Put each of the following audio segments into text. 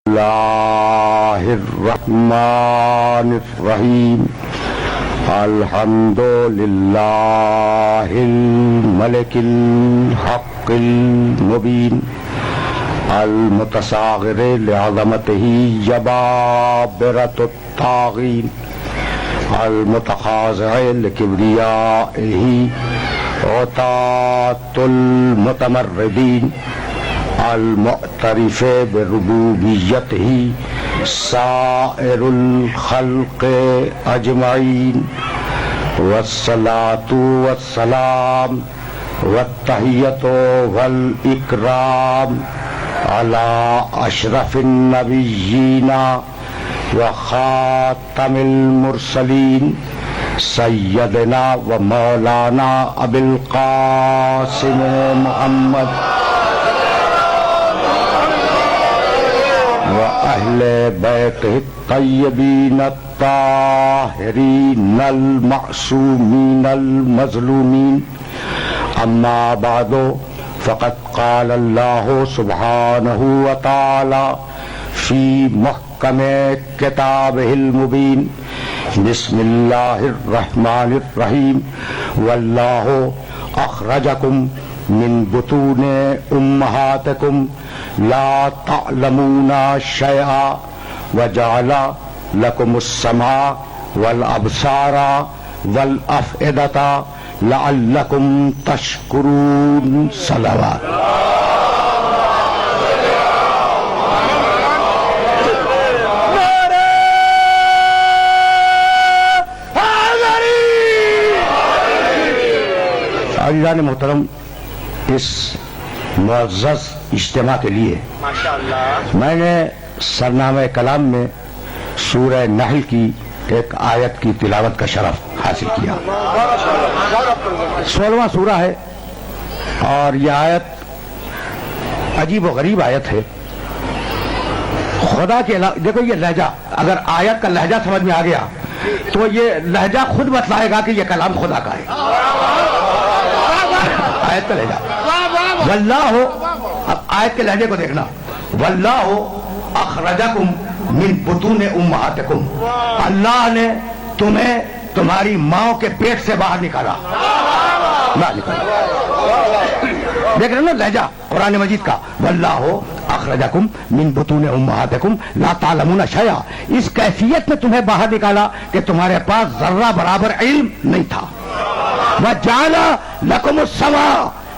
اللہ الرحمن الرحیم الحمد للہ الملک الحق المبین المتصاغر لعظمتہ جبابرۃ الطاغین المتخاضع لکبریائہ عتاة المتمردین المعترف بربوبیتہ سائر الخلق اجمعین والصلاة والسلام والتحیۃ والاکرام علی اشرف النبیین وخاتم المرسلین سیدنا و مولانا ابی القاسم محمد وأهل بيته الطيبين الطاهرين المعصومين المظلومين أما بعد فقد قال الله سبحانه وتعالى في محكم كتابه المبين بسم الله الرحمن الرحيم والله أخرجكم من بطون أمهاتكم لا تعلمون شيئا وجعل لكم السمع والأبصار والأفئدة لعلكم تشكرون صلوات عزیزان محترم، اس معزز اجتماع کے لیے میں نے سرنامہ کلام میں سورہ نحل کی ایک آیت کی تلاوت کا شرف حاصل کیا۔ 16واں سورہ ہے اور یہ آیت عجیب و غریب آیت ہے۔ خدا کے دیکھو یہ لہجہ، اگر آیت کا لہجہ سمجھ میں آ گیا تو یہ لہجہ خود بتلائے گا کہ یہ کلام خدا کا ہے۔ آیت کا لہجہ واللہ، اب آیت کے لہجے کو دیکھنا، واللہ اخرجکم من بطون امہاتکم، اللہ نے تمہیں تمہاری ماں کے پیٹ سے باہر نکالا۔ دیکھ رہے نا لہجہ قرآن مجید کا، واللہ اخرجکم من بطون امہاتکم لا تعلمون شیئا، اس کیفیت میں تمہیں باہر نکالا کہ تمہارے پاس ذرہ برابر علم نہیں تھا۔ وجعل لکم السمع،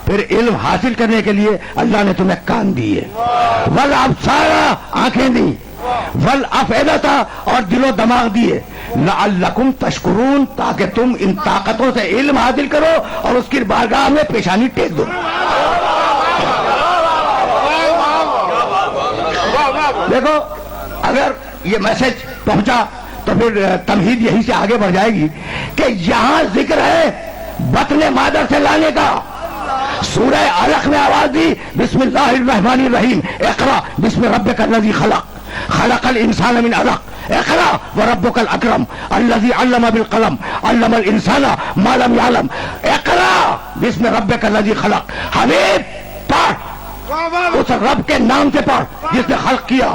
پھر علم حاصل کرنے کے لیے اللہ نے تمہیں کان دیے، والابصار آنکھیں دی، والافئدۃ اور دل و دماغ دیے، لعلکم تشکرون تاکہ تم ان طاقتوں سے علم حاصل کرو اور اس کی بارگاہ میں پیشانی ٹیک دو۔ دیکھو اگر یہ میسج پہنچا تو پھر تمہید یہی سے آگے بڑھ جائے گی کہ یہاں ذکر ہے بطن مادر سے لانے کا۔ سورہ علق میں آواز دی، بسم اللہ الرحمن الرحیم، اقرا بسم ربک الذی خلق، خلق الانسان من علق، اقرا وربک الاکرم الذی علم بالقلم علم الانسان ما لم يعلم، اقرا بسم ربک الذی خلق۔ حبیب پڑھ، اس رب کے نام سے پڑھ جس نے خلق کیا،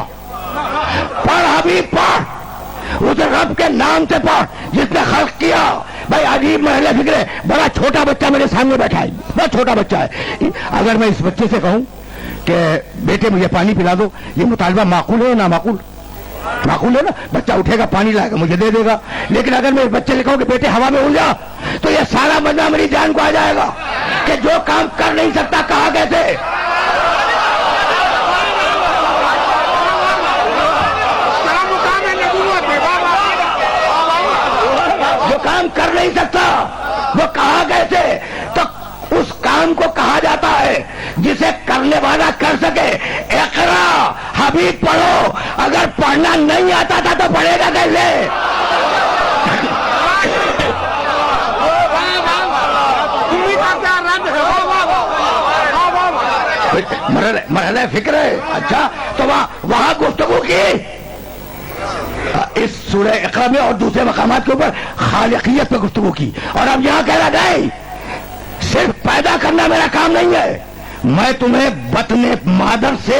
پڑھ حبیب پڑھ، اس رب کے نام سے پڑھ جس نے خلق کیا۔ بھائی عجیب محل فکر ہے، بڑا چھوٹا بچہ میرے سامنے بیٹھا ہے، بہت چھوٹا بچہ ہے، اگر میں اس بچے سے کہوں کہ بیٹے مجھے پانی پلا دو، یہ مطالبہ معقول ہے یا نامعقول؟ معقول ہے نا، بچہ اٹھے گا پانی لائے گا مجھے دے دے گا۔ لیکن اگر میں اس بچے سے کہوں کہ بیٹے ہوا میں اڑ جا، تو یہ سارا بندہ میری جان کو آ جائے گا کہ جو کام کر نہیں سکتا کہا کیسے۔ کام کر نہیں سکتا وہ کہا کیسے؟ تو اس کام کو کہا جاتا ہے جسے کرنے والا کر سکے۔ اقرا حبیب پڑھو، اگر پڑھنا نہیں آتا تھا تو پڑھے گا کیسے؟ مرحلہ فکر ہے۔ اچھا تو وہاں گفتگو کی اس سورہ اقرا میں اور دوسرے مقامات کے اوپر خالقیت پہ گفتگو کی، اور اب یہاں کہہ رہا نہیں صرف پیدا کرنا میرا کام نہیں ہے، میں تمہیں بطن مادر سے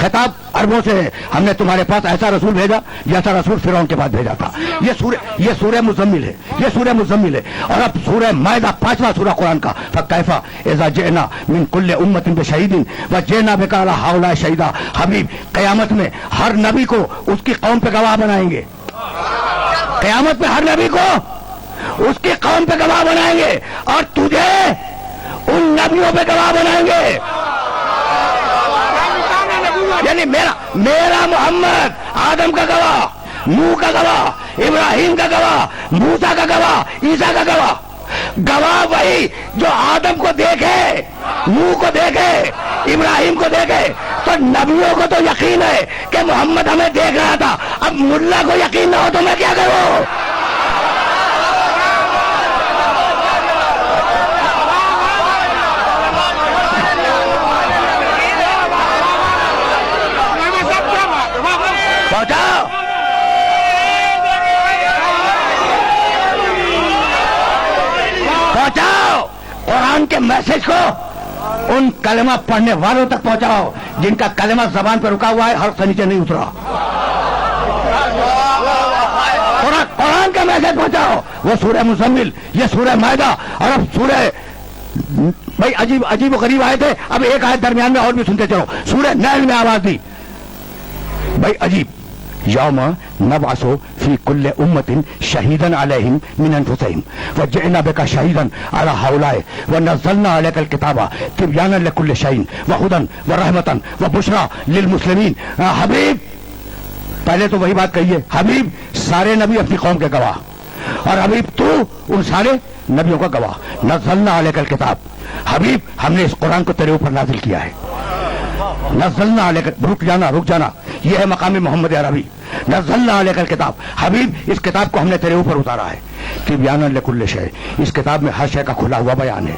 خطاب عربوں سے ہے، ہم نے تمہارے پاس ایسا رسول بھیجا جیسا رسول فرعون کے پاس بھیجا تھا. یہ سورہ مزمل ہے، یہ سورہ مزمل ہے. اور اب سورہ مائدہ 5واں سورہ قرآن کا، فکیف اذا جئنا من کل امت بشہید وجئنا بک علی ہؤلاء شہیدا. حبیب قیامت میں ہر نبی کو اس کی قوم پہ گواہ بنائیں گے. قیامت میں ہر نبی کو اس کی قوم پہ گواہ بنائیں گے، اور تجھے ان نبیوں پہ گواہ بنائیں گے. یعنی میرا محمد آدم کا گواہ، نوح کا گواہ، ابراہیم کا گواہ، موسیٰ کا گواہ، عیسیٰ کا گواہ. گواہ وہی جو آدم کو دیکھے، نوح کو دیکھے، ابراہیم کو دیکھے. تو نبیوں کو تو یقین ہے کہ محمد ہمیں دیکھ رہا تھا. اب ملا کو یقین نہ ہو تو میں کیا کروں؟ پہنچاؤ پہنچاؤ قرآن کے میسج کو ان کلمہ پڑھنے والوں تک پہنچاؤ جن کا کلمہ زبان پہ رکا ہوا ہے، ہر سے نیچے نہیں اترا. قرآن کا میسج پہنچاؤ. وہ سورہ مزمل، یہ سورہ مائدہ، اور اب سورہ بھائی عجیب و غریب آئے تھے. اب ایک آیت درمیان میں اور بھی سنتے چلو. سورہ نحل میں آواز دی بھائی عجیب، یوم نبعث فی کل امت شہیدا علیہم من انفسہم وجئنا بک شہیدا علی ہؤلاء ونزلنا علیک الکتاب تبیانا لکل شیء وہدی ورحمۃ وبشریٰ للمسلمین. حبیب پہلے تو وہی بات کہیے، حبیب سارے نبی اپنی قوم کے گواہ، اور حبیب تو ان سارے نبیوں کا گواہ. نزلنا علیک الکتاب، حبیب ہم نے اس قرآن کو تیرے اوپر نازل کیا ہے. نزلنا علیک، رک جانا، یہ ہے مقام محمد عربی. نزلنا علیک الکتاب، حبیب اس کتاب کو ہم نے تیرے اوپر اتارا ہے. تبیانا لکل شیء، اس کتاب میں ہر شے کا کھلا ہوا بیان ہے.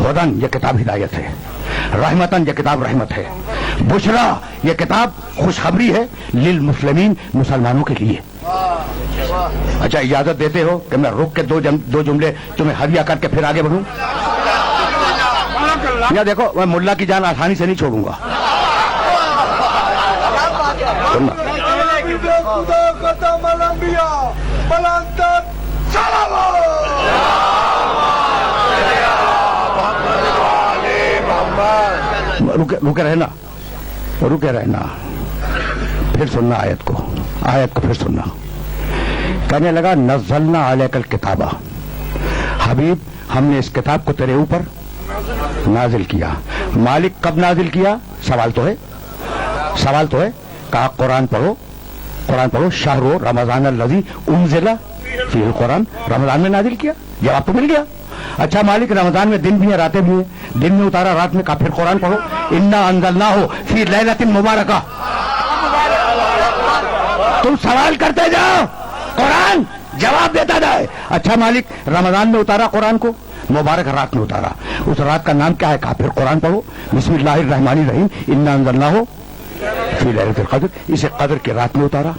ہدن، یہ کتاب ہدایت ہے. رحمتن، یہ کتاب رحمت ہے. بشریٰ، یہ کتاب خوشخبری ہے. للمسلمین، مسلمانوں کے لیے. اچھا اجازت دیتے ہو کہ میں رک کے دو جملے تمہیں ہدیہ کر کے پھر آگے بڑھوں؟ یا دیکھو میں ملا کی جان آسانی سے نہیں چھوڑوں گا. رکے رہنا پھر سننا آیت کو پھر سننا. کہنے لگا نزلنا علیک الکتاب، حبیب ہم نے اس کتاب کو تیرے اوپر نازل کیا. مالک کب نازل کیا؟ سوال تو ہے. کہا قرآن پڑھو. شہر رمضان الذی انزل فیہ القرآن، رمضان میں نازل کیا. جواب تو مل گیا. اچھا مالک رمضان میں دن بھی ہیں راتیں بھی ہیں، دن میں اتارا رات میں، کہا پھر قرآن پڑھو. انا انزلناہ فی لیلۃ مبارکہ. تم سوال کرتے جاؤ، قرآن جواب دیتا جائے. اچھا مالک رمضان میں اتارا قرآن کو، مبارک رات میں اتارا، اس رات کا نام کیا ہے؟ کہا پھر قرآن پڑھو. بسم اللہ الرحمن الرحیم، انا انزلناہ فی لیلۃ القدر، اسے قدر کی رات میں اتارا.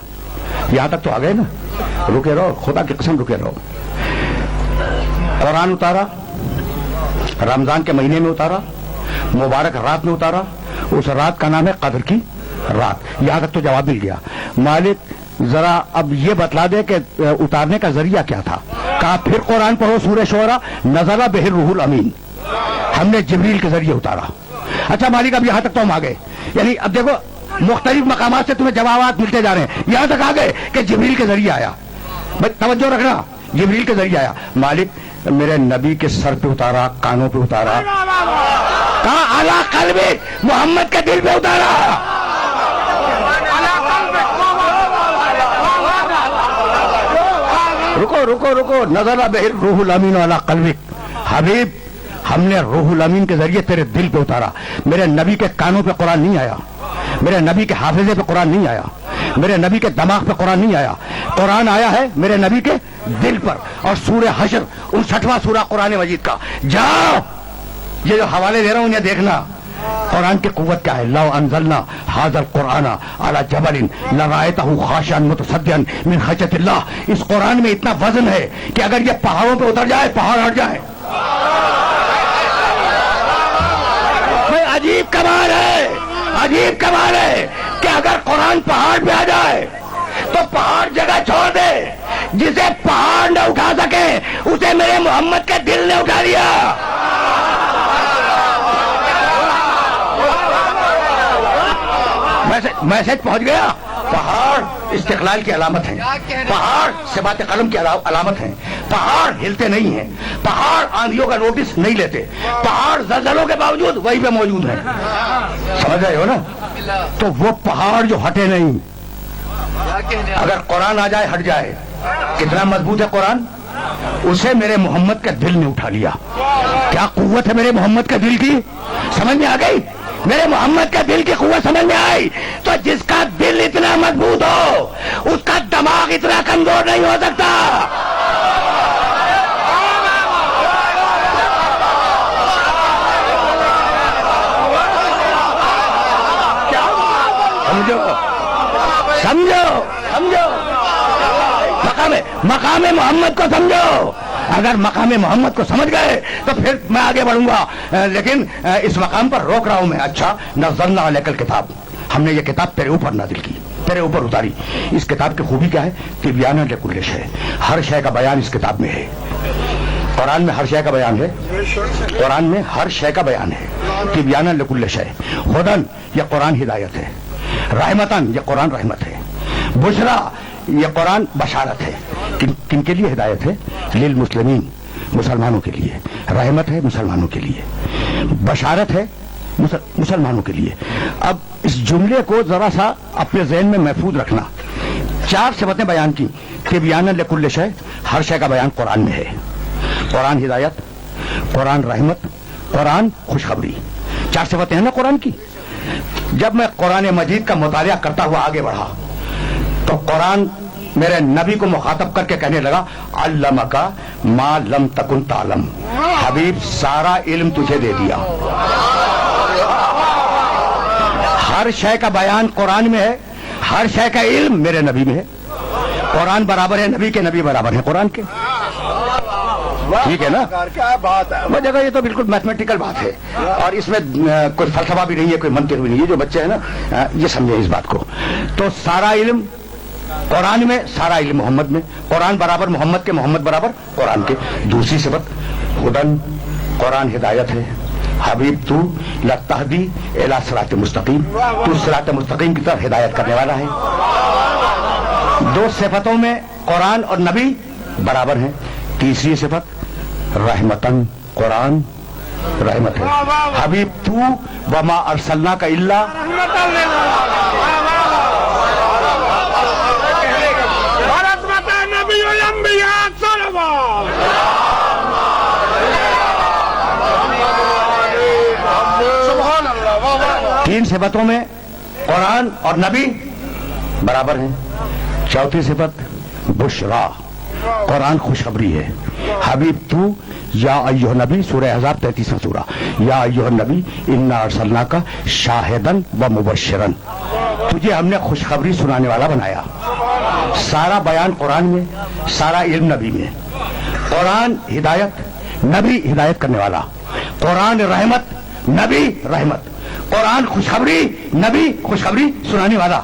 یہاں تک تو آ گئے نا. رکے رہو، خدا کی قسم رکے رہو. قرآن اتارا، رمضان کے مہینے میں اتارا، مبارک رات میں اتارا، اس رات کا نام ہے قدر کی رات. یہاں تک تو جواب مل گیا. مالک ذرا اب یہ بتلا دے کہ اتارنے کا ذریعہ کیا تھا. کہا پھر قرآن پڑھو. سورہ شعراء، نزل بہ الروح الامین، ہم نے جبریل کے ذریعے اتارا. اچھا مالک اب یہاں تک تو ہم آ گئے. یعنی اب دیکھو مختلف مقامات سے تمہیں جوابات ملتے جا رہے ہیں. یہاں تک آ گئے کہ جبریل کے ذریعے آیا. بھائی توجہ رکھنا، جبریل کے ذریعے آیا. مالک میرے نبی کے سر پہ اتارا، کانوں پہ اتارا. کہا اعلیٰ قلبی، محمد کے دل پہ اتارا. رکو نزل بہ الروح الامین علی قلبک. حبیب ہم نے روح الامین کے ذریعے تیرے دل پہ اتارا. میرے نبی کے کانوں پہ قرآن نہیں آیا، میرے نبی کے حافظے پہ قرآن نہیں آیا، میرے نبی کے دماغ پہ قرآن نہیں آیا. قرآن آیا ہے میرے نبی کے دل پر. اور سورہ حشر 59واں سورہ قرآن مجید کا. جاؤ یہ جو حوالے دے رہا ہوں انہیں دیکھنا. قرآن کی قوت کیا ہے. لو انزلنا هذا القرآن على جبل لرأيته خاشعا متصدعا من خشية الله. اس قرآن میں اتنا وزن ہے کہ اگر یہ پہاڑوں پہ اتر جائے پہاڑ ہٹ جائے. عجیب کمال ہے. عجیب کمال ہے کہ اگر قرآن پہاڑ پہ آ جائے تو پہاڑ جگہ چھوڑ دے، جسے پہاڑ نہ اٹھا سکے اسے میرے محمد کے دل نے اٹھا لیا۔ میسج پہنچ گیا۔ پہاڑ استقلال کی علامت ہیں، پہاڑ ثبات قلم کی علامت ہیں، پہاڑ ہلتے نہیں ہیں، پہاڑ آندھیوں کا نوٹس نہیں لیتے، پہاڑ زلزلوں کے باوجود وہیں پہ موجود ہیں۔ سمجھ رہے ہو نا؟ تو وہ پہاڑ جو ہٹے نہیں، اگر قرآن آ جائے ہٹ جائے، کتنا مضبوط ہے قرآن، اسے میرے محمد کے دل نے اٹھا لیا۔ کیا قوت ہے میرے محمد کے دل کی، سمجھ میں آ گئی؟ میرے محمد کا دل کی قوت سمجھ میں آئی تو جس کا دل اتنا مضبوط ہو اس کا دماغ اتنا کمزور نہیں ہو سکتا۔ سمجھو سمجھو سمجھو، مقام محمد کو سمجھو۔ اگر مقام محمد کو سمجھ گئے تو پھر میں آگے بڑھوں گا، لیکن اس مقام پر روک رہا ہوں میں۔ اچھا، نزلنا علیک الکتاب، ہم نے یہ کتاب تیرے اوپر نازل کی، تیرے اوپر اتاری۔ اس کتاب کی خوبی کیا ہے؟ تبیانا لکل شیء، ہر شے کا بیان اس کتاب میں ہے۔ قرآن میں ہر شے کا بیان ہے، قرآن میں ہر شے کا بیان ہے۔ تبیانا لکل شیء، ہدن، یہ قرآن ہدایت ہے، رحمتن، یہ قرآن رحمت ہے، بشرا، یہ قرآن بشارت ہے۔ کن کے لیے ہدایت ہے؟ للمسلمین، مسلمانوں کے لیے، رحمت ہے مسلمانوں کے لیے، بشارت ہے مسلمانوں کے لیے۔ اب اس جملے کو ذرا سا اپنے ذہن میں محفوظ رکھنا۔ 4 صفتیں بیان کی، تبیانا لکل شیء، ہر شے کا بیان قرآن میں ہے۔ قرآن ہدایت، قرآن رحمت، قرآن خوشخبری، 4 صفتیں ہیں نا قرآن کی۔ جب میں قرآن مجید کا مطالعہ کرتا ہوا آگے بڑھا تو قرآن میرے نبی کو مخاطب کر کے کہنے لگا، علمک ما لم تکن تعلم، حبیب سارا علم تجھے دے دیا۔ ہر شے کا بیان قرآن میں ہے، ہر شے کا علم میرے نبی میں ہے۔ قرآن برابر ہے نبی کے، نبی برابر ہے قرآن کے۔ ٹھیک ہے نا؟ وہ جگہ یہ تو بالکل میتھمیٹیکل بات ہے، اور اس میں کوئی فلسفہ بھی نہیں ہے، کوئی منطق بھی نہیں ہے۔ جو بچے ہیں نا یہ سمجھیں اس بات کو۔ تو سارا علم قرآن میں، سارا علم محمد میں، قرآن برابر محمد کے، محمد برابر قرآن کے۔ دوسری صفت ہدن، قرآن ہدایت ہے، حبیب تو لتہدی الی صراط مستقیم، تو صراط مستقیم کی طرف ہدایت کرنے والا ہے۔ 2 صفتوں میں قرآن اور نبی برابر ہیں۔ تیسری صفت رحمتن، قرآن رحمت ہے، حبیب تو وما ارسلناک الا تین صفتوں میں قرآن اور نبی برابر ہیں۔ چوتھی صفت بشرا، قرآن خوشخبری ہے، حبیب تو یا ایھا نبی، سورہ احزاب 33واں سورہ، یا ایھا نبی انا ارسلناک شاہدن و مبشرا، تجھے ہم نے خوشخبری سنانے والا بنایا۔ سارا بیان قرآن میں، سارا علم نبی میں۔ قرآن ہدایت، نبی ہدایت کرنے والا، قرآن رحمت، نبی رحمت، قرآن خوشخبری، نبی خوشخبری سنانے والا۔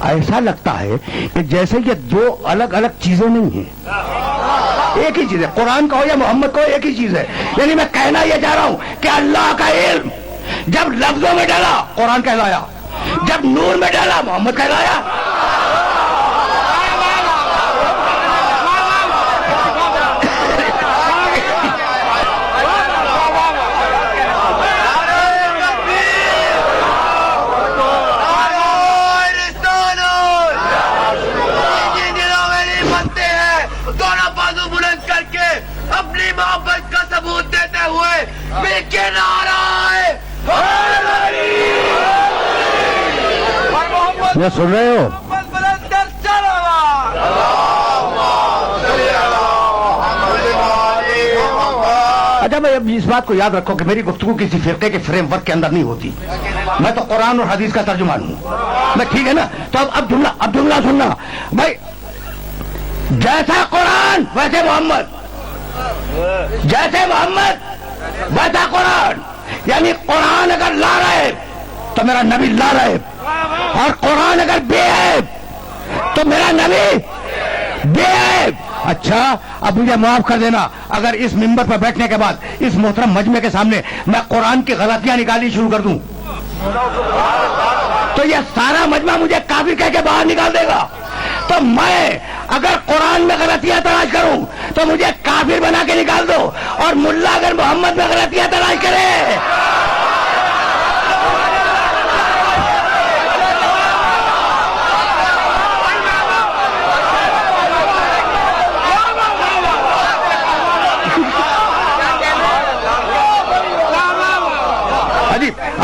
ایسا لگتا ہے کہ جیسے یہ 2 الگ الگ چیزیں نہیں ہیں، ایک ہی چیز ہے۔ قرآن کا ہو یا محمد کا ہو، ایک ہی چیز ہے۔ یعنی میں کہنا یہ چاہ رہا ہوں کہ اللہ کا علم جب لفظوں میں ڈالا قرآن کہلایا، جب نور میں ڈالا محمد کہلایا۔ یہ سن رہے ہو؟ اچھا بھائی، اب اس بات کو یاد رکھو کہ میری گفتگو کسی فرقے کے فریم ورک کے اندر نہیں ہوتی۔ میں تو قرآن اور حدیث کا ترجمان ہوں میں، ٹھیک ہے نا؟ تو اب جملہ سننا بھائی، جیسا قرآن ویسے محمد، جیسے محمد ویسا قرآن۔ یعنی قرآن اگر لا رہے تو میرا نبی لا رہے، اور قرآن اگر بے عیب تو میرا نبی بے عیب۔ اچھا اب مجھے معاف کر دینا اگر اس منبر پر بیٹھنے کے بعد اس محترم مجمع کے سامنے میں قرآن کی غلطیاں نکالنی شروع کر دوں تو یہ سارا مجمع مجھے کافر کہہ کے باہر نکال دے گا۔ تو میں اگر قرآن میں غلطیاں تلاش کروں تو مجھے کافر بنا کے نکال دو، اور ملا اگر محمد میں غلطیاں تلاش کرے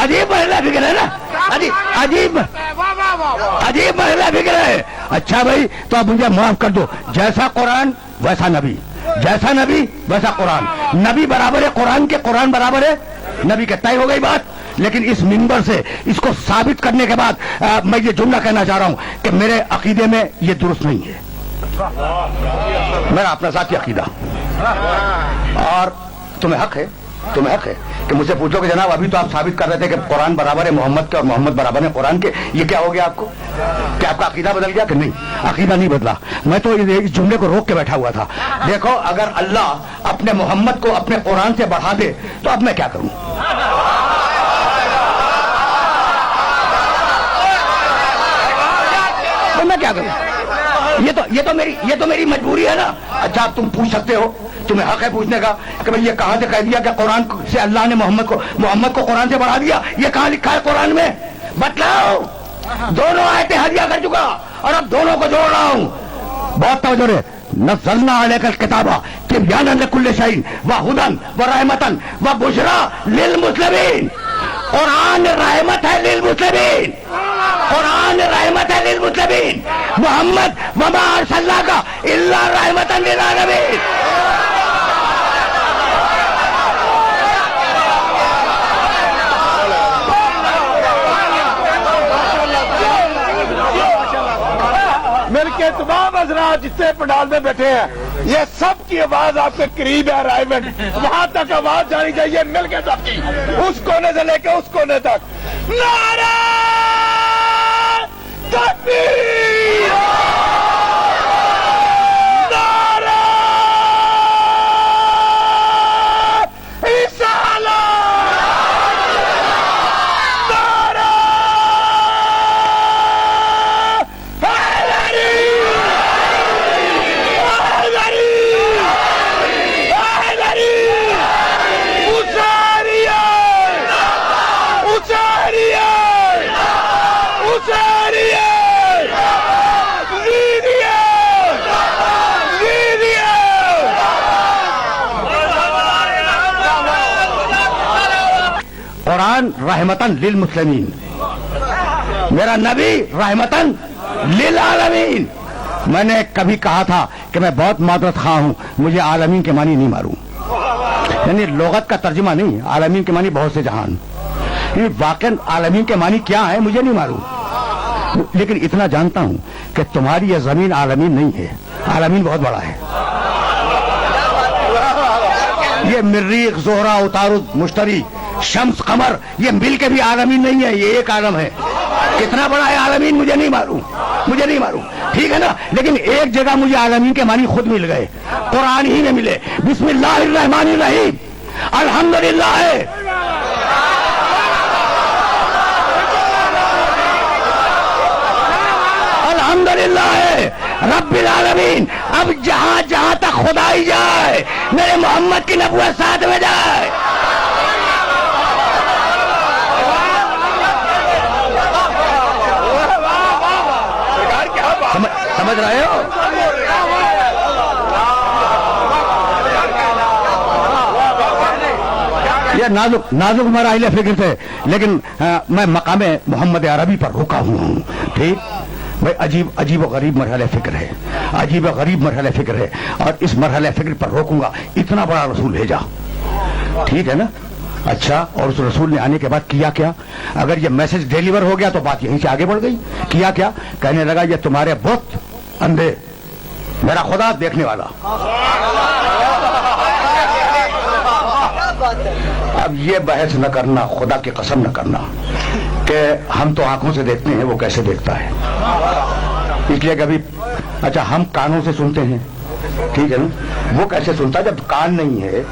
عجیب مرحلہ فکر ہے نا، عجیب مرحلہ فکر ہے۔ اچھا بھائی تو اب مجھے معاف کر دو، جیسا قرآن ویسا نبی، جیسا نبی ویسا قرآن، نبی برابر ہے قرآن کے، قرآن برابر ہے نبی کے، طے ہو گئی بات۔ لیکن اس منبر سے اس کو ثابت کرنے کے بعد میں یہ جملہ کہنا چاہ رہا ہوں کہ میرے عقیدے میں یہ درست نہیں ہے، میرا اپنا ذاتی عقیدہ، اور تمہیں حق ہے کہ مجھ سے پوچھو کہ جناب ابھی تو آپ ثابت کر رہے تھے کہ قرآن برابر ہے محمد کے اور محمد برابر ہے قرآن کے، یہ کیا ہو گیا آپ کو؟ کیا آپ کا عقیدہ بدل گیا کہ نہیں؟ عقیدہ نہیں بدلا، میں تو اس جملے کو روک کے بیٹھا ہوا تھا۔ دیکھو اگر اللہ اپنے محمد کو اپنے قرآن سے بڑھا دے تو اب میں کیا کروں؟ تو میں کیا کروں؟ یہ تو میری مجبوری ہے نا۔ اچھا تم پوچھ سکتے ہو، تمہیں حق ہے پوچھنے کا کہ بھئی یہ کہاں سے کہہ دیا کہ قرآن سے اللہ نے محمد کو قرآن سے بڑھا دیا؟ یہ کہاں لکھا ہے قرآن میں؟ بتلاؤ۔ دونوں آیتیں ہدیہ کر چکا اور اب دونوں کو جوڑ رہا ہوں، بہت توجہ ہے۔ نزلنا علیک الکتاب تبیانا لکل شیء وہدی ورحمۃ وبشری للمسلمین۔ قرآن رحمت ہے للمسلمین، قرآن رحمت ہے للمسلمین۔ محمد وما ارسلناک الا رحمۃ للعالمین۔ مل کے تمام حضرات جتنے پنڈال میں بیٹھے ہیں، یہ سب کی آواز آپ کے قریب ہے، رائمنڈ وہاں تک آواز جانی چاہیے، مل کے سب کی، اس کونے سے لے کے اس کونے تک۔ نعرہ تکبیر، نعرہ رسالت، نعرہ قرآن رحمتن للمسلمین، میرا نبی رحمتن للعالمین۔ میں نے کبھی کہا تھا کہ میں بہت معذرت خواہ ہوں، مجھے عالمین کے معنی نہیں معلوم، یعنی لغت کا ترجمہ نہیں، عالمین کے معنی بہت سے جہان، یہ واقعا عالمین کے معنی کیا ہے مجھے نہیں معلوم، لیکن اتنا جانتا ہوں کہ تمہاری یہ زمین عالمین نہیں ہے، عالمین بہت بڑا ہے۔ یہ مریخ، زہرہ، عطارد، مشتری، شمس، قمر، یہ مل کے بھی عالمین نہیں ہے، یہ ایک عالم ہے۔ کتنا بڑا ہے عالمین مجھے نہیں معلوم، ٹھیک ہے نا؟ لیکن ایک جگہ مجھے عالمین کے معنی خود مل گئے، قرآن ہی میں ملے۔ بسم اللہ الرحمن الرحیم، الحمدللہ ہے، الحمدللہ ہے رب العالمین۔ اب جہاں جہاں تک خدائی جائے، میرے محمد کی نبوت ساتھ میں جائے۔ سمجھ رہے ہو؟ یہ نازک مراحل فکر تھے، لیکن میں مقام محمد عربی پر رکا ہوا ہوں، ٹھیک بھائی؟ عجیب و غریب مرحلہ فکر ہے، عجیب و غریب مرحلہ فکر ہے، اور اس مرحلہ فکر پر روکوں گا۔ اتنا بڑا رسول بھیجا، ٹھیک ہے نا؟ اچھا، اور اس رسول نے آنے کے بعد کیا کیا؟ اگر یہ میسج ڈیلیور ہو گیا تو بات یہیں سے آگے بڑھ گئی۔ کیا کیا؟ کہنے لگا یہ تمہارے بت اندھے، میرا خدا دیکھنے والا۔ اب یہ بحث نہ کرنا، خدا کی قسم نہ کرنا کہ کہ ہم تو آنکھوں سے دیکھتے ہیں، وہ کیسے دیکھتا ہے. اس لیے کبھی اچھا ہم کانوں سے سنتے ہیں، ٹھیک ہے نا، وہ کیسے سنتا ہے؟ جب کان نہیں ہے،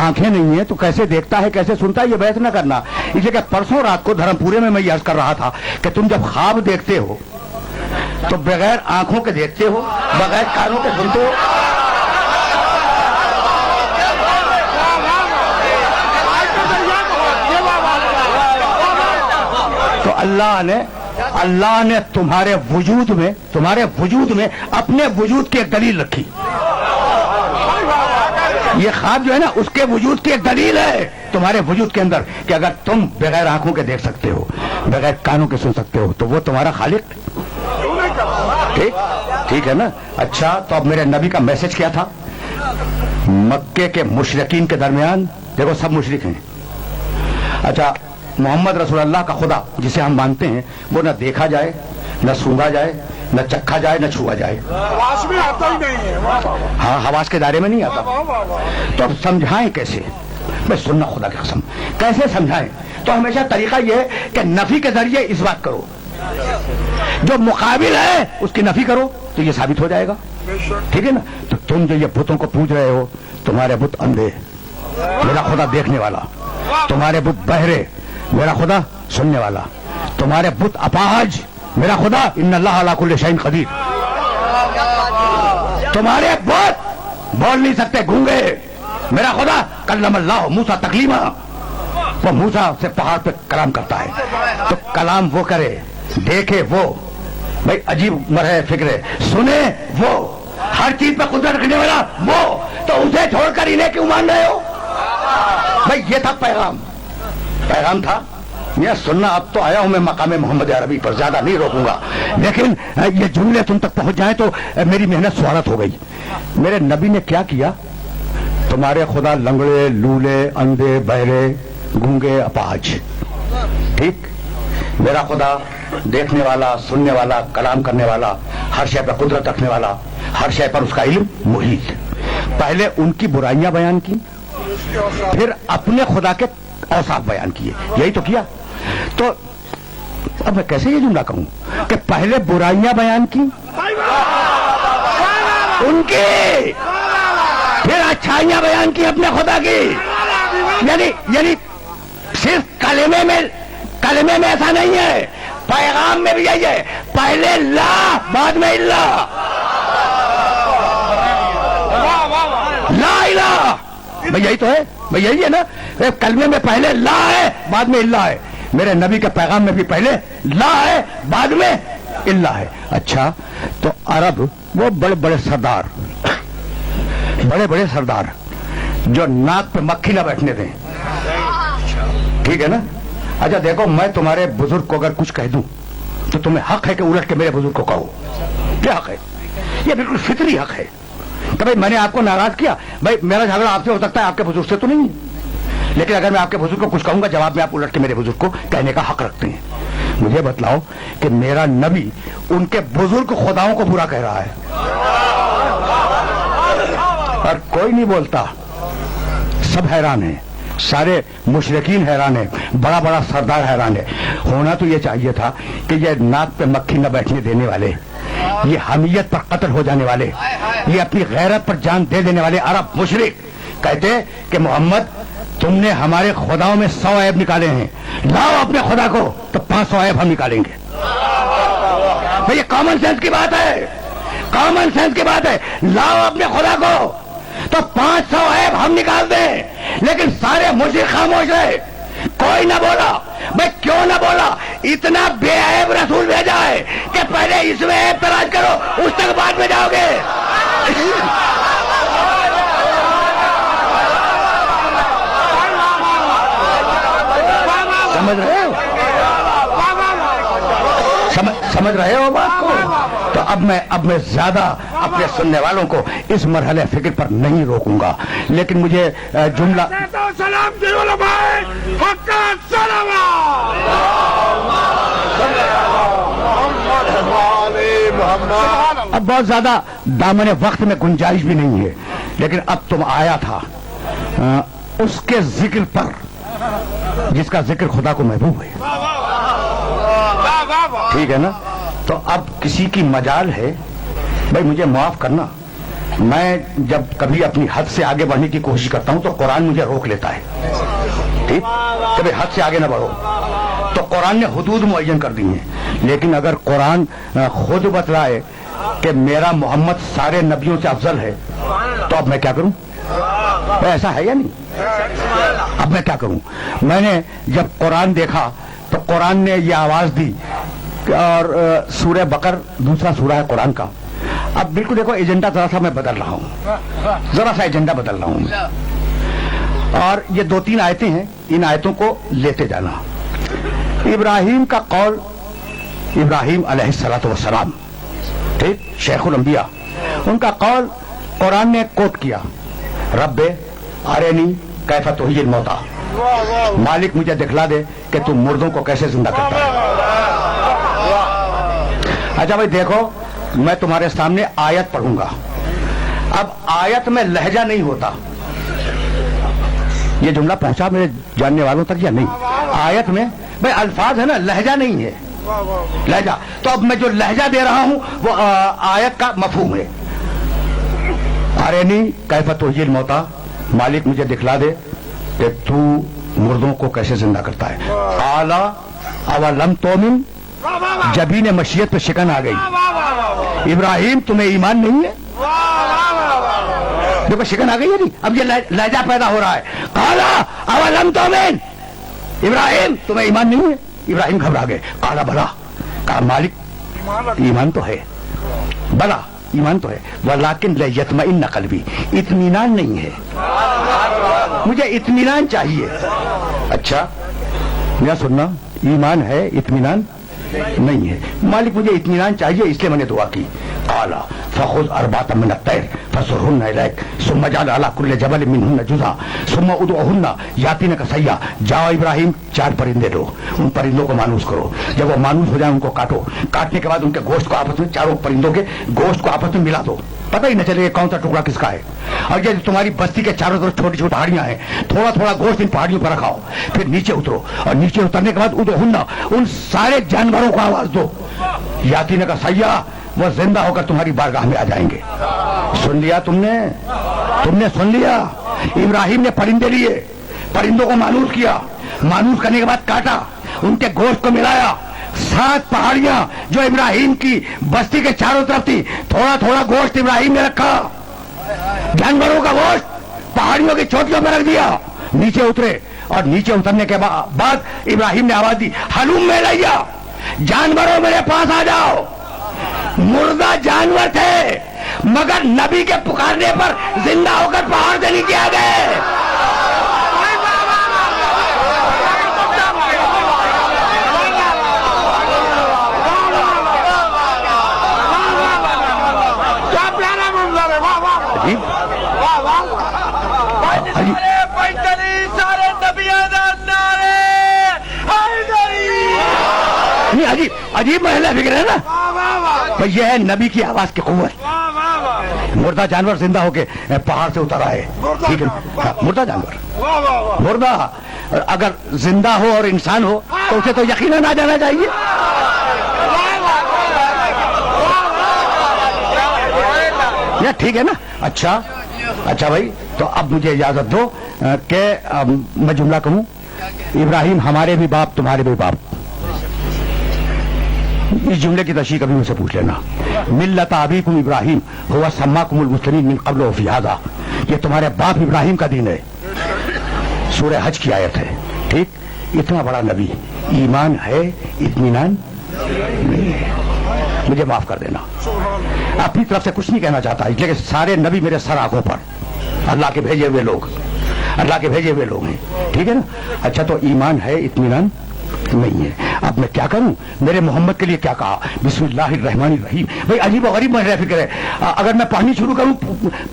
آنکھیں نہیں ہیں، تو کیسے دیکھتا ہے، کیسے سنتا ہے؟ یہ بحث نہ کرنا. اس لیے کہ پرسوں رات کو دھرم پورے میں یہ عرض کر رہا تھا کہ تم جب خواب دیکھتے ہو تو بغیر آنکھوں کے دیکھتے ہو، بغیر کانوں کے سنتے ہو. تو اللہ نے تمہارے وجود میں اپنے وجود کی ایک دلیل رکھی. یہ خواب جو ہے نا، اس کے وجود کی ایک دلیل ہے تمہارے وجود کے اندر، کہ اگر تم بغیر آنکھوں کے دیکھ سکتے ہو، بغیر کانوں کے سن سکتے ہو، تو وہ تمہارا خالق. ٹھیک ہے نا. اچھا تو اب میرے نبی کا میسج کیا تھا؟ مکے کے مشرکین کے درمیان، دیکھو سب مشرک ہیں. اچھا محمد رسول اللہ کا خدا جسے ہم مانتے ہیں، وہ نہ دیکھا جائے، نہ سونگا جائے، نہ چکھا جائے، نہ چھوا جائے. حواس میں آتا ہی نہیں ہے. ہاں حواس کے دائرے میں نہیں آتا. تو اب سمجھائیں کیسے؟ بس سننا خدا کی قسم، کیسے سمجھائیں؟ تو ہمیشہ طریقہ یہ ہے کہ نفی کے ذریعے اس بات کرو، جو مقابل ہے اس کی نفی کرو تو یہ ثابت ہو جائے گا. ٹھیک ہے نا. تو تم جو یہ بتوں کو پوج رہے ہو، تمہارے بت اندھے، میرا خدا دیکھنے والا. تمہارے بت بہرے، میرا خدا سننے والا. تمہارے بت اپاہج، میرا خدا ان اللہ علی کل شیء قدیر. تمہارے بت بول نہیں سکتے، گونگے، میرا خدا کلم اللہ موسیٰ تکلیما. وہ موسیٰ سے پہاڑ پہ کلام کرتا ہے، تو کلام وہ کرے، دیکھے وہ، بھائی عجیب مرحلہ فکر ہے، سنے وہ، ہر چیز پہ قدرت رکھنے والا وہ، تو اسے چھوڑ کر انہیں کیوں مان رہے ہو؟ بھائی یہ تھا پیغام تھا یہ سننا. اب تو آیا ہوں میں مقام محمد عربی پر، زیادہ نہیں روکوں گا، لیکن یہ جملے تم تک پہنچ جائیں تو میری محنت سوارت ہو گئی. میرے نبی نے کیا کیا؟ تمہارے خدا لنگڑے، لولے، اندھے، بہرے، گونگے، اپاہج. ٹھیک. میرا خدا دیکھنے والا، سننے والا، کلام کرنے والا، ہر شے پہ قدرت رکھنے والا، ہر شے پر اس کا علم محیط. پہلے ان کی برائیاں بیان کی، پھر اپنے خدا کے اوصاف بیان کیے. یہی تو کیا. تو اب میں کیسے یہ جملہ کہوں کہ پہلے برائیاں بیان کی ان کی، پھر اچھائیاں بیان کی اپنے خدا کی. یعنی صرف کلمے میں ایسا نہیں ہے، پیغام میں بھی یہی ہے، پہلے لا بعد میں اللہ. لا الہ، بھئی یہی تو ہے، بھئی یہی ہے نا. کلمے میں پہلے لا ہے بعد میں اللہ ہے. میرے نبی کے پیغام میں بھی پہلے لا ہے بعد میں اللہ ہے. اچھا تو عرب وہ بڑے بڑے سردار جو ناک پہ مکھی نہ بیٹھنے دیں. ٹھیک ہے نا. اچھا دیکھو، میں تمہارے بزرگ کو اگر کچھ کہہ دوں تو تمہیں حق ہے کہ الٹ کے میرے بزرگ کو کہو. کیا حق ہے؟ یہ بالکل فطری حق ہے کہ بھائی میں نے آپ کو ناراض کیا، بھائی میرا جھگڑا آپ سے ہو سکتا ہے، آپ کے بزرگ سے تو نہیں، لیکن اگر میں آپ کے بزرگ کو کچھ کہوں گا، جواب میں آپ الٹ کے میرے بزرگ کو کہنے کا حق رکھتے ہیں. مجھے بتلاؤ کہ میرا نبی ان کے بزرگ خداؤں کو برا کہہ رہا ہے اور کوئی نہیں بولتا. سب حیران ہیں، سارے مشرکین حیران ہیں، بڑا بڑا سردار حیران ہے. ہونا تو یہ چاہیے تھا کہ یہ ناک پہ مکھی نہ بیٹھنے دینے والے، یہ حمیت پر قتل ہو جانے والے، یہ اپنی غیرت پر جان دے دینے والے عرب مشرک کہتے کہ محمد تم نے ہمارے خداؤں میں 100 عیب نکالے ہیں، لاؤ اپنے خدا کو تو 500 عیب ہم نکالیں گے. یہ کامن سینس کی بات ہے، کامن سینس کی بات ہے. لاؤ اپنے خدا کو تو 500 عیب ہم نکال دیں. لیکن سارے مشرک خاموش رہے، کوئی نہ بولا. بھائی کیوں نہ بولا؟ اتنا بے عیب رسول بھیجا ہے کہ پہلے اس میں عیب تلاش کرو، اس تک بعد میں جاؤ گے. سمجھ رہے ہو بات کو؟ تو اب میں زیادہ اپنے سننے والوں کو اس مرحلے فکر پر نہیں روکوں گا، لیکن مجھے جملہ اب بہت زیادہ دامن وقت میں گنجائش بھی نہیں ہے، لیکن اب تم آیا تھا اس کے ذکر پر جس کا ذکر خدا کو محبوب ہے. ٹھیک ہے نا؟ تو اب کسی کی مجال ہے بھائی مجھے معاف کرنا، میں جب کبھی اپنی حد سے آگے بڑھنے کی کوشش کرتا ہوں تو قرآن مجھے روک لیتا ہے، ٹھیک؟ کبھی حد سے آگے نہ بڑھو، تو قرآن نے حدود معین کر دی ہیں، لیکن اگر قرآن خود بتلائے کہ میرا محمد سارے نبیوں سے افضل ہے تو اب میں کیا کروں؟ ایسا ہے یا نہیں؟ اب میں کیا کروں؟ میں نے جب قرآن دیکھا تو قرآن نے یہ آواز دی، اور سورہ بقر دوسرا سورہ ہے قرآن کا. اب بالکل دیکھو ایجنڈا ذرا سا میں بدل رہا ہوں، ذرا سا ایجنڈا بدل رہا ہوں میں، اور یہ 2-3 آیتیں ہیں، ان آیتوں کو لیتے جانا. ابراہیم کا قول، ابراہیم علیہ الصلوۃ والسلام، ٹھیک، شیخ الانبیاء، ان کا قول قرآن نے کوٹ کیا، رب ارنی کیف تحیی الموتیٰ، مالک مجھے دکھلا دے کہ تم مردوں کو کیسے زندہ کرتا ہے. اچھا بھائی دیکھو، میں تمہارے سامنے آیت پڑھوں گا. اب آیت میں لہجہ نہیں ہوتا، یہ جملہ پہنچا میرے جاننے والوں تک یا نہیں؟ آیت میں بھائی الفاظ ہے نا، لہجہ نہیں ہے، لہجہ. تو اب میں جو لہجہ دے رہا ہوں وہ آیت کا مفہوم ہے. ارنی کیف تحیی الموتیٰ، مالک مجھے دکھلا دے کہ تو مردوں کو کیسے زندہ کرتا ہے. قال اولم تؤمن، جبین مشیت پہ شکن آ گئی. ابراہیم تمہیں ایمان نہیں ہے؟ دیکھو شکن آ گئی ہے نہیں، اب یہ لہجہ پیدا ہو رہا ہے. قال اولم تؤمن، ابراہیم تمہیں ایمان نہیں ہے؟ ابراہیم گھبرا گئے. قال بلا، کہا مالک ایمان تو ہے، بلا ایمان تو ہے، ولکن لیطمئن قلبی، اطمینان نہیں ہے، مجھے اطمینان چاہیے. اچھا میرا سننا، ایمان ہے اطمینان نہیں ہے. مالک مجھے اطمینان چاہیے اس لیے میں نے دعا کی. قال فخذ اربعة من الطير فصرهن اليك ثم اجعل على كل جبل منهن جزءا ثم ادعهن ياتينك سعيا. جاؤ ابراہیم 4 پرندے لو، ان پرندوں کو مانوس کرو، جب وہ مانوس ہو جائیں ان کو کاٹو، کاٹنے کے بعد ان کے گوشت کو آپس میں، چاروں پرندوں کے گوشت کو آپس میں ملا دو، پتہ ہی نہ چلے کون سا ٹکڑا کس کا ہے. اور یہ تمہاری بستی کے چاروں طرف چھوٹی چھوٹی پہاڑیاں ہیں، تھوڑا تھوڑا گوشت ان پہاڑیوں پر رکھاؤ، پھر نیچے اترو، اور نیچے اترنے کے بعد ادعوہن، ان سارے جانوروں کو آواز دو، یاتینک سعیا، وہ زندہ ہو کر تمہاری بارگاہ میں آ جائیں گے. سن لیا تم نے سن لیا. ابراہیم نے پرندے لیے، پرندوں کو مانوس کیا، مانوس کرنے کے بعد کاٹا، ان کے گوشت کو ملایا. 7 پہاڑیاں جو ابراہیم کی بستی کے چاروں طرف تھی، تھوڑا تھوڑا گوشت ابراہیم نے رکھا، جانوروں کا گوشت پہاڑیوں کی چوٹیوں میں رکھ دیا. نیچے اترے، اور نیچے اترنے کے بعد ابراہیم نے آواز دی، ہلوم الیہ، جانوروں میرے پاس آ جاؤ. مردہ جانور تھے مگر نبی کے پکارنے پر زندہ ہو کر پہاڑ سے نیچے آ گئے. عجیب عجیب محلہ فکر ہے نا. تو یہ ہے نبی کی آواز کی قوت. مردہ جانور زندہ ہو کے پہاڑ سے اتر آئے، ٹھیک ہے، مردہ جانور، مردہ اگر زندہ ہو اور انسان ہو تو اسے تو یقیناً آ جانا چاہیے. یہ ٹھیک ہے نا. اچھا بھائی، تو اب مجھے اجازت دو کہ میں جملہ کہوں. ابراہیم ہمارے بھی باپ تمہارے بھی باپ. اس جملے کی تشریح کبھی مجھ سے پوچھ لینا. ملت ابیکم ابراہیم ہوا سماکم المسلمین من قبل وفی ھذا، یہ تمہارے باپ ابراہیم کا دین ہے. سورہ حج کی آیت ہے، ٹھیک. اتنا بڑا نبی، ایمان ہے اطمینان نہیں ہے. مجھے معاف کر دینا، اپنی طرف سے کچھ نہیں کہنا چاہتا، اس لیے کہ سارے نبی میرے سر آنکھوں پر، اللہ کے بھیجے ہوئے لوگ ہیں، ٹھیک ہے نا. اچھا تو ایمان ہے اطمینان نہیں ہے. اب میں کیا کروں؟ میرے محمد کے لیے کیا کہا؟ بسم اللہ الرحمن الرحیم. بھائی عجیب و غریب محرِ فکر ہے. اگر میں پڑھنی شروع کروں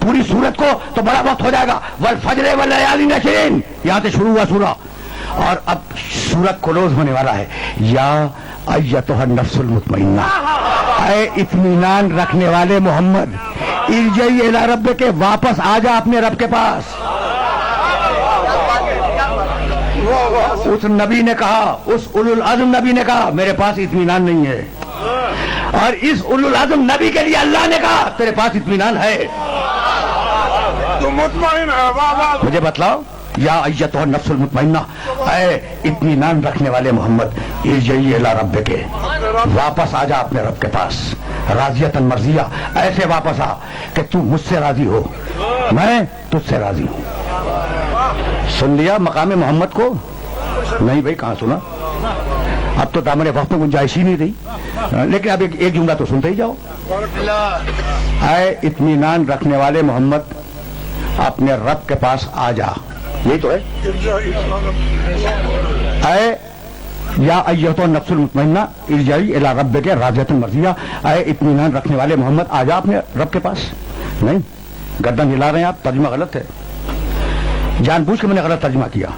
پوری سورت کو تو بڑا وقت ہو جائے گا. والفجر واللیال عشر، یہاں سے شروع ہوا سورہ، اور اب سورت کلوز ہونے والا ہے. یا ایتھا النفس المطمئنہ، اے اطمینان رکھنے والے محمد، ارجعی الی ربک، واپس آ جا اپنے رب کے پاس. اس نبی نے کہا, اس اولو العزم نبی نے کہا میرے پاس اطمینان نہیں ہے, اور اس اولو العزم نبی کے لیے اللہ نے کہا تیرے پاس اطمینان ہے. تو مطمئن ہے. مجھے بتلاؤ, یا ایتھا النفس المطمئنہ, اے اطمینان رکھنے والے محمد, ارجعی الی ربک, واپس آ جا اپنے رب کے پاس, راضیۃ مرضیہ, ایسے واپس آ کہ تو مجھ سے راضی ہو, میں تجھ سے راضی ہوں. سن لیا مقام محمد کو؟ نہیں بھائی, کہاں سنا, اب تو دامن وقت میں گنجائش ہی نہیں رہی, لیکن اب ایک جملہ تو سنتے ہی جاؤ. اے اطمینان رکھنے والے محمد, اپنے رب کے پاس آ جا, یہی تو ہے. اے یا ایتھا النفس المطمئنہ ارجعی الی ربک راضیۃ مرضیہ, اے اطمینان رکھنے والے محمد آ جا اپنے رب کے پاس. نہیں, گردن ہلا رہے ہیں آپ, ترجمہ غلط ہے. جان بوجھ کے میں نے غلط ترجمہ کیا,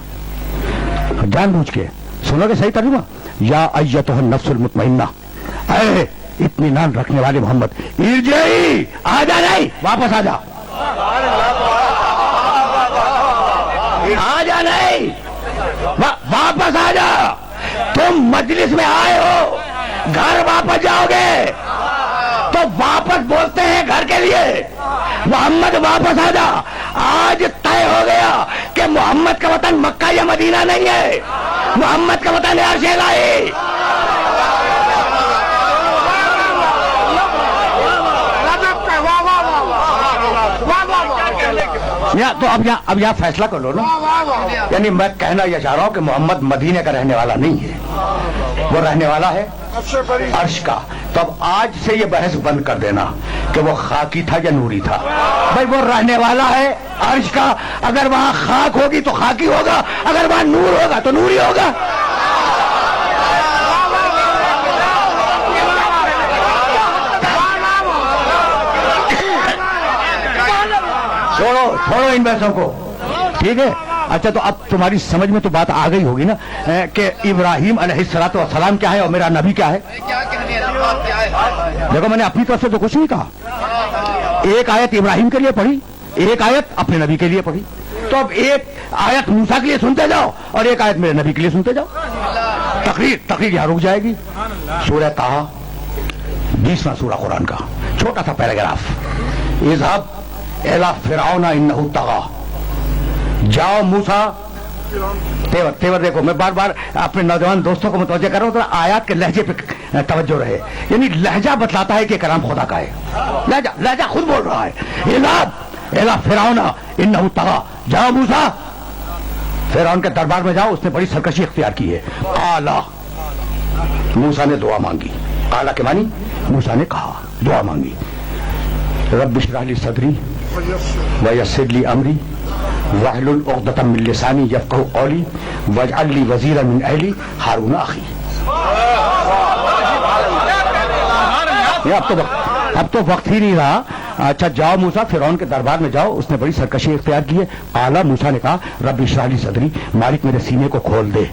جان بوجھ کے. سنو گے صحیح ترجمہ, یا ایتھا النفس المطمئنہ, اے اطمینان رکھنے والے محمد, ارجعی, آ جا, نہیں واپس آ جا, آ جا, نہیں واپس آ جا. تم مجلس میں آئے ہو, گھر واپس جاؤ گے تو واپس بولتے ہیں گھر کے لیے. محمد واپس آ جا. آج طے ہو گیا کہ محمد کا وطن مکہ یا مدینہ نہیں ہے, محمد کا وطن ہے عرش الہی. تو اب یہاں فیصلہ کر لو نا. یعنی میں کہنا یہ چاہ رہا ہوں کہ محمد مدینے کا رہنے والا نہیں ہے, وہ رہنے والا ہے عرش کا. تو اب آج سے یہ بحث بند کر دینا کہ وہ خاکی تھا یا نوری تھا. بھائی وہ رہنے والا ہے عرش کا, اگر وہاں خاک ہوگی تو خاکی ہوگا, اگر وہاں نور ہوگا تو نوری ہوگا. چھوڑو ان بحثوں کو, ٹھیک ہے. اچھا تو اب تمہاری سمجھ میں تو بات آ گئی ہوگی نا کہ ابراہیم علیہ الصلوۃ والسلام کیا ہے اور میرا نبی کیا ہے. دیکھو میں نے اپنی طرف سے تو کچھ نہیں کہا, ایک آیت ابراہیم کے لیے پڑھی, ایک آیت اپنے نبی کے لیے پڑھی. تو اب ایک آیت موسیٰ کے لیے سنتے جاؤ اور ایک آیت میرے نبی کے لیے سنتے جاؤ. تقریر یہاں رک جائے گی. سورہ طٰہٰ 20واں سورہ قرآن کا چھوٹا سا پیراگراف, اذهب الی فرعون انہ طغیٰ, جاؤ موسیٰ. تیور دیکھو, میں بار بار اپنے نوجوان دوستوں کو متوجہ کر رہا ہوں, تو آیات کے لہجے پہ توجہ رہے. یعنی لہجہ بتلاتا ہے کہ کلام خدا کا ہے, لہجہ خود بول رہا ہے. اذهب الی فرعون انہ طغیٰ, جاؤ موسیٰ فرعون کے دربار میں جاؤ, اس نے بڑی سرکشی اختیار کی ہے. اعلیٰ, موسیٰ نے دعا مانگی. اعلیٰ کے معنی موسیٰ نے کہا, دعا مانگی. رب اشرح لی صدری ویسر لی امری واحلل عقدۃ من لسانی یفقہوا قولی واجعل لی وزیرا من اہلی ہارون اخی. اب تو وقت ہی نہیں رہا. اچھا جاؤ موسیٰ فرعون کے دربار میں جاؤ, اس نے بڑی سرکشی اختیار کی ہے. اعلیٰ موسیٰ نے کہا رب اشرح لی صدری, مالک میرے سینے کو کھول دے.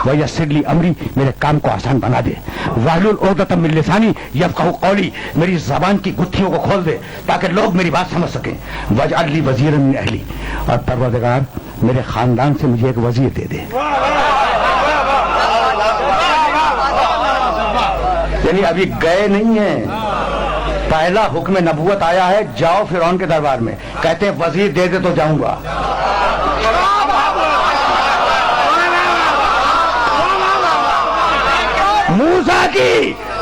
ویسر لی امری, میرے کام کو آسان بنا دے. واحلل عقدۃ من لسانی یفقہوا قولی, میری زبان کی گتھیوں کو کھول دے تاکہ لوگ میری بات سمجھ سکیں. واجعل لی وزیرا من اہلی, اور پروردگار میرے خاندان سے مجھے ایک وزیر دے دے. یعنی ابھی گئے نہیں ہیں, پہلا حکم نبوت آیا ہے, جاؤ فرعون کے دربار میں. کہتے ہیں وزیر دے دے تو جاؤں گا.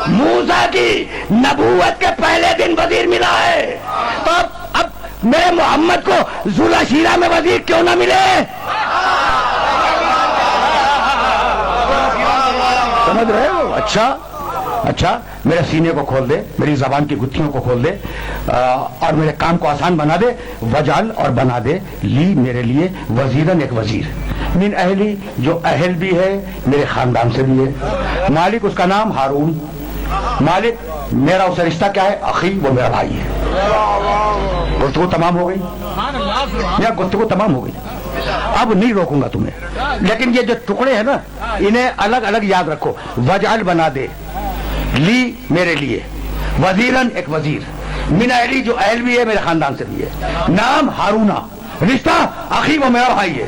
موسیٰ کی نبوت کے پہلے دن وزیر ملا ہے, تو اب میرے محمد کو ذولا شیرہ میں وزیر کیوں نہ ملے؟ سمجھ رہے ہو؟ اچھا میرے سینے کو کھول دے, میری زبان کی گتھیوں کو کھول دے, اور میرے کام کو آسان بنا دے. وجعل, اور بنا دے, لی میرے لیے, وزیرن, ایک وزیر, من اہلی, جو اہل بھی ہے میرے خاندان سے بھی ہے. مالک اس کا نام ہارون. مالک میرا اسے رشتہ کیا ہے؟ اخی, وہ میرا بھائی ہے. گفتگو تمام ہو گئی, یا گفتگو تمام ہو گئی. اب نہیں روکوں گا تمہیں, لیکن یہ جو ٹکڑے ہیں نا انہیں الگ الگ یاد رکھو. وجعل بنا دے, لی میرے لیے, وزیرن ایک وزیر, من اہلی جو اہل بھی ہے میرے خاندان سے بھی ہے, نام ہارون, رشتہ اخی, وہ میرا بھائی ہے.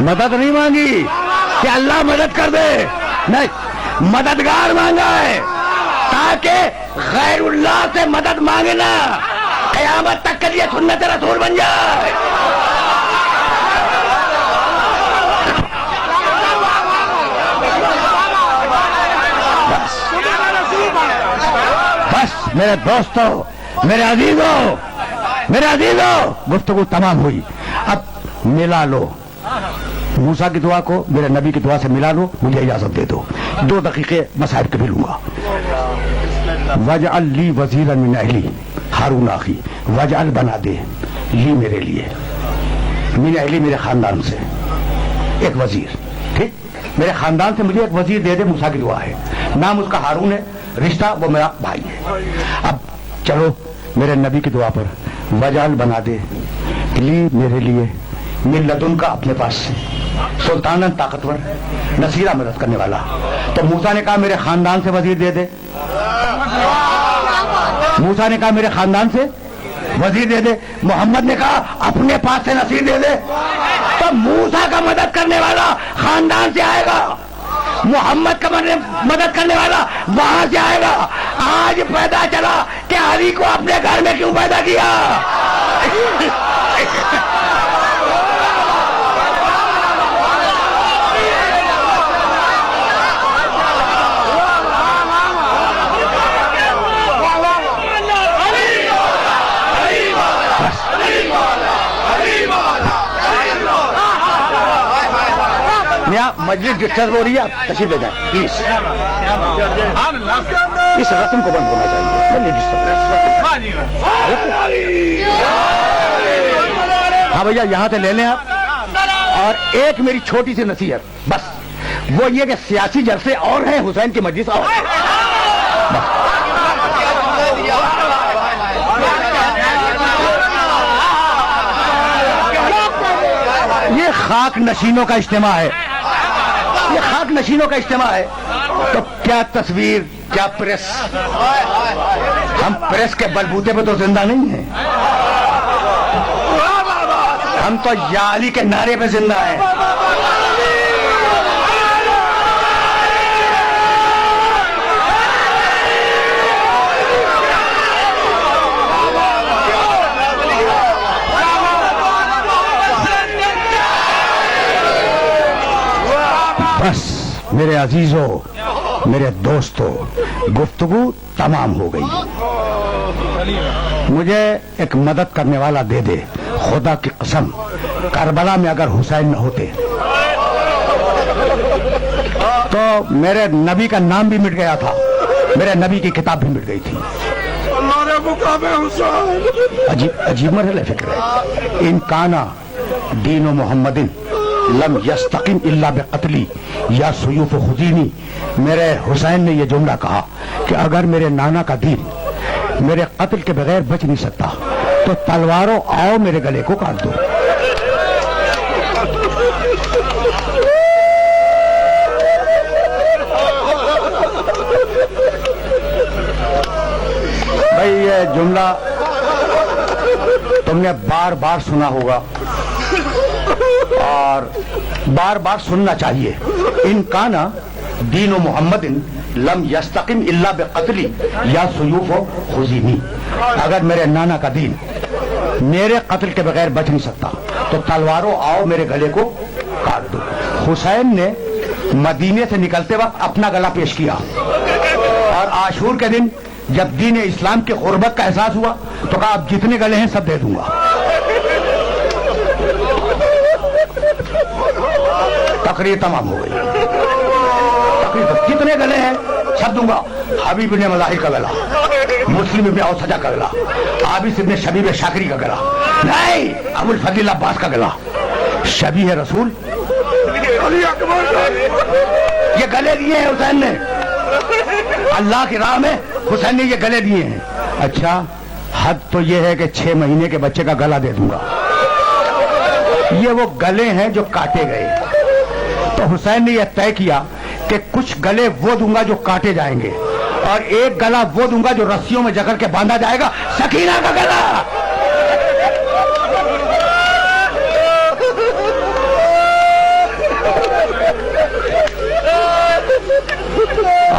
مدد نہیں مانگی کہ اللہ مدد کر دے، نہیں، مددگار مانگا ہے تاکہ غیر اللہ سے مدد مانگے نا، قیامت تک کے لیے سنت رسول بن جائے۔ بس میرے دوستو، میرے عزیزو، گفتگو تمام ہوئی، اب ملا لو موسیٰ کی دعا کو میرے نبی کی دعا سے ملا لو، مجھے اجازت دے دو، 2 دقیقے مسائل کے بھی لوں گا۔ وجعل لی وزیرا من اہلی ہارون اخی، وجعل بنا دے لی میرے لیے من اہلی میرے خاندان سے ایک وزیر، ٹھیک، میرے خاندان سے مجھے ایک وزیر دے دے، موسیٰ کی دعا ہے، نام اس کا ہارون ہے، رشتہ وہ میرا بھائی ہے۔ اب چلو میرے نبی کی دعا پر، وجعل بنا دے لی میرے لیے من لدن کا اپنے پاس سے سلطانن طاقتور نصیرہ مدد کرنے والا۔ تو موسیٰ نے کہا میرے خاندان سے وزیر دے دے، موسیٰ نے کہا میرے خاندان سے وزیر دے دے، محمد نے کہا اپنے پاس سے نصیر دے دے۔ تو موسیٰ کا مدد کرنے والا خاندان سے آئے گا، محمد کا مدد کرنے والا وہاں سے آئے گا۔ آج پیدا چلا کہ علی کو اپنے گھر میں کیوں پیدا کیا؟ مجلس ڈسٹرب ہو رہی ہے، آپ تشریف لے جائیں پلیز، اس رسم کو بند ہونا چاہیے۔ ہاں بھیا یہاں سے لے لیں آپ، اور ایک میری چھوٹی سی نصیحت بس، وہ یہ کہ سیاسی جلسے اور ہیں، حسین کی مجلس اور ہے۔ یہ خاک نشینوں کا اجتماع ہے، یہ خاک نشینوں کا اجتماع ہے، تو کیا تصویر، کیا پریس، ہم پریس کے بلبوتے پہ تو زندہ نہیں ہیں، ہم تو یا علی کے نعرے پہ زندہ ہیں۔ بس میرے عزیزوں، میرے دوستوں، گفتگو تمام ہو گئی۔ مجھے ایک مدد کرنے والا دے دے، خدا کی قسم کربلا میں اگر حسین نہ ہوتے تو میرے نبی کا نام بھی مٹ گیا تھا، میرے نبی کی کتاب بھی مٹ گئی تھی۔ عجیب مرحلہ فکر ہے۔ ان کانا دین و محمد لم یستقم الا بقتلی یا سیوف خزینی، میرے حسین نے یہ جملہ کہا کہ اگر میرے نانا کا دین میرے قتل کے بغیر بچ نہیں سکتا تو تلواروں آؤ میرے گلے کو کاٹ دو۔ بھائی یہ جملہ تم نے بار بار سنا ہوگا اور بار بار سننا چاہیے۔ ان کانا دین و محمد لم یستقم الا بقتلی یا سیوف خزینی، اگر میرے نانا کا دین میرے قتل کے بغیر بچ نہیں سکتا تو تلواروں آؤ میرے گلے کو کاٹ دو۔ حسین نے مدینے سے نکلتے وقت اپنا گلا پیش کیا، اور عاشور کے دن جب دین اسلام کی غربت کا احساس ہوا تو کہا اب جتنے گلے ہیں سب دے دوں گا۔ تقریر تمام ہو گئی، تقریر جتنے گلے ہیں سب دوں گا۔ حبیب ابن مظاہر کا گلا، مسلم ابن اوسجہ کا گلا، عابس ابن شبیب شاکری کا گلا، نہیں ابو الفضل عباس کا گلا، شبیہ رسول، یہ گلے دیے ہیں حسین نے اللہ کی راہ میں، حسین نے یہ گلے دیے ہیں۔ اچھا حد تو یہ ہے کہ 6 مہینے کے بچے کا گلا دے دوں گا، یہ وہ گلے ہیں جو کاٹے گئے۔ تو حسین نے یہ طے کیا کہ کچھ گلے وہ دوں گا جو کاٹے جائیں گے، اور ایک گلا وہ دوں گا جو رسیوں میں جکڑ کے باندھا جائے گا، سکینہ کا گلا۔